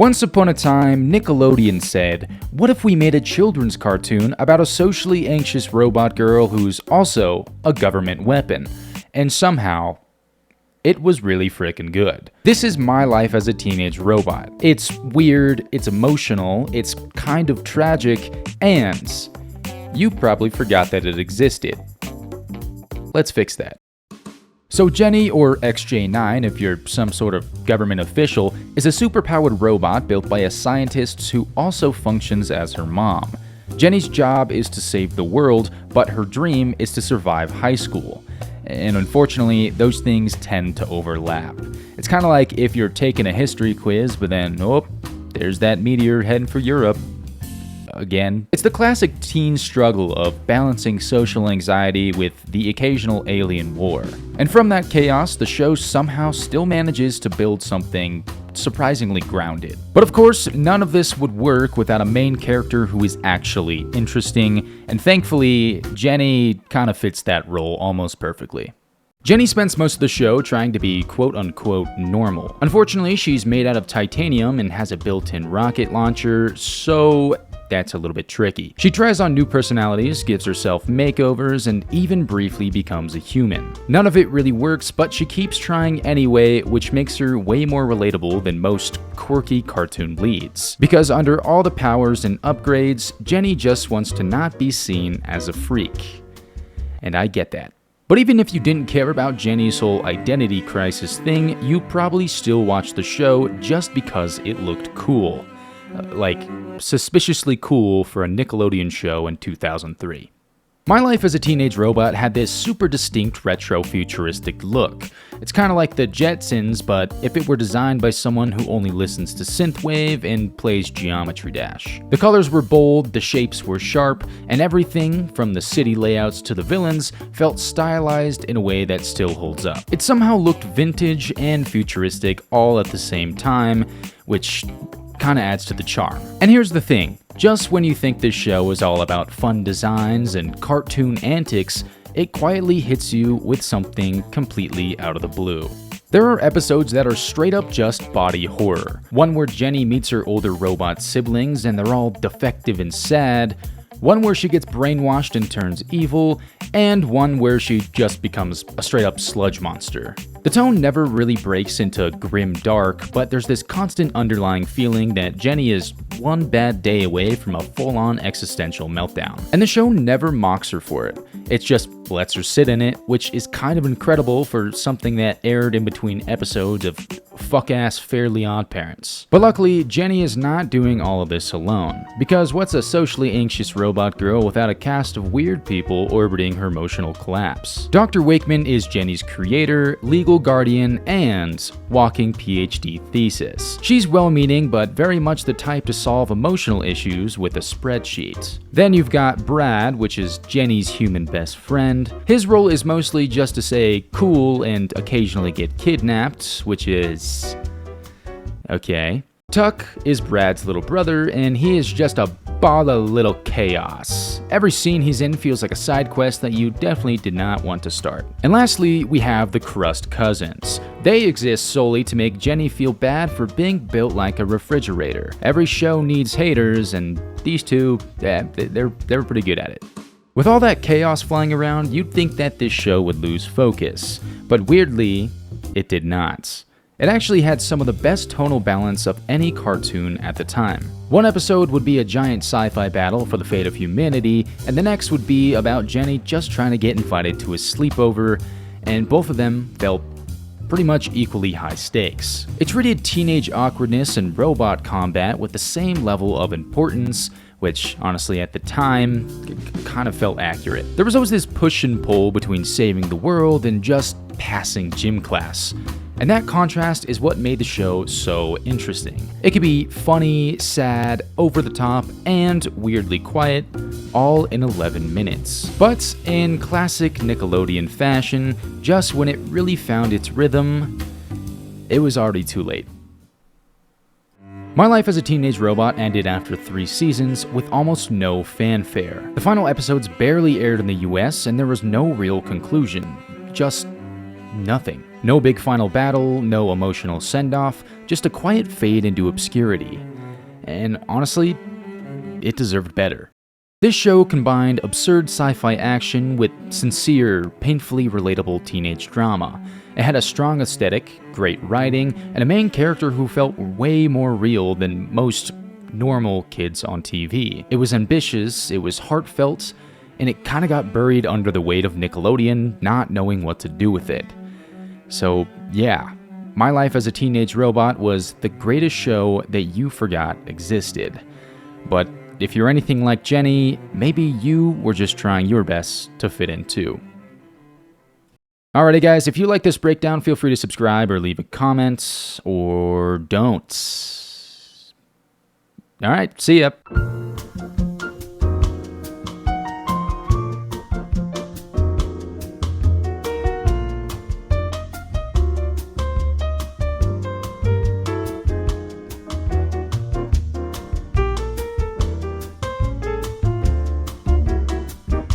Once upon a time, Nickelodeon said, what if we made a children's cartoon about a socially anxious robot girl who's also a government weapon? And somehow, it was really frickin' good. This is my life as a teenage robot. It's weird, it's emotional, it's kind of tragic, and you probably forgot that it existed. Let's fix that. So Jenny, or XJ9 if you're some sort of government official, is a superpowered robot built by a scientist who also functions as her mom. Jenny's job is to save the world, but her dream is to survive high school. And unfortunately, those things tend to overlap. It's kind of like if you're taking a history quiz, but then, oh, there's that meteor heading for Europe. Again. It's the classic teen struggle of balancing social anxiety with the occasional alien war. And from that chaos, the show somehow still manages to build something surprisingly grounded. But of course, none of this would work without a main character who is actually interesting, and thankfully, Jenny kind of fits that role almost perfectly. Jenny spends most of the show trying to be quote-unquote normal. Unfortunately, she's made out of titanium and has a built-in rocket launcher, so that's a little bit tricky. She tries on new personalities, gives herself makeovers, and even briefly becomes a human. None of it really works, but she keeps trying anyway, which makes her way more relatable than most quirky cartoon leads. Because under all the powers and upgrades, Jenny just wants to not be seen as a freak. And I get that. But even if you didn't care about Jenny's whole identity crisis thing, you probably still watched the show just because it looked cool. Like, suspiciously cool for a Nickelodeon show in 2003. My life as a teenage robot had this super distinct retro-futuristic look. It's kind of like the Jetsons, but if it were designed by someone who only listens to synthwave and plays Geometry Dash. The colors were bold, the shapes were sharp, and everything, from the city layouts to the villains, felt stylized in a way that still holds up. It somehow looked vintage and futuristic all at the same time, which kinda adds to the charm. And here's the thing, just when you think this show is all about fun designs and cartoon antics, it quietly hits you with something completely out of the blue. There are episodes that are straight up just body horror. One where Jenny meets her older robot siblings and they're all defective and sad, one where she gets brainwashed and turns evil, and one where she just becomes a straight up sludge monster. The tone never really breaks into grim dark, but there's this constant underlying feeling that Jenny is one bad day away from a full-on existential meltdown. And the show never mocks her for it. It just lets her sit in it, which is kind of incredible for something that aired in between episodes of fuck-ass Fairly Odd Parents. But luckily, Jenny is not doing all of this alone, because what's a socially anxious robot girl without a cast of weird people orbiting her emotional collapse? Dr. Wakeman is Jenny's creator, legal guardian, and walking PhD thesis. She's well-meaning, but very much the type to solve emotional issues with a spreadsheet. Then you've got Brad, which is Jenny's human best friend. His role is mostly just to say cool and occasionally get kidnapped, which is okay. Tuck is Brad's little brother, and he is just a ball of little chaos. Every scene he's in feels like a side quest that you definitely did not want to start. And lastly, we have the Crust Cousins. They exist solely to make Jenny feel bad for being built like a refrigerator. Every show needs haters, and these two, they're pretty good at it. With all that chaos flying around, you'd think that this show would lose focus, but weirdly, it did not. It actually had some of the best tonal balance of any cartoon at the time. One episode would be a giant sci-fi battle for the fate of humanity, and the next would be about Jenny just trying to get invited to a sleepover, and both of them felt pretty much equally high stakes. It treated teenage awkwardness and robot combat with the same level of importance, which honestly at the time kind of felt accurate. There was always this push and pull between saving the world and just passing gym class. And that contrast is what made the show so interesting. It could be funny, sad, over the top, and weirdly quiet, all in 11 minutes. But in classic Nickelodeon fashion, just when it really found its rhythm, it was already too late. My life as a teenage robot ended after 3 seasons with almost no fanfare. The final episodes barely aired in the US, and there was no real conclusion. Just nothing. No big final battle, no emotional send-off, just a quiet fade into obscurity. And honestly, it deserved better. This show combined absurd sci-fi action with sincere, painfully relatable teenage drama. It had a strong aesthetic, great writing, and a main character who felt way more real than most normal kids on TV. It was ambitious, it was heartfelt, and it kinda got buried under the weight of Nickelodeon not knowing what to do with it. So yeah, My Life as a Teenage Robot was the greatest show that you forgot existed. But if you're anything like Jenny, maybe you were just trying your best to fit in too. Alrighty guys, if you like this breakdown, feel free to subscribe or leave a comment, or don't. Alright, see ya.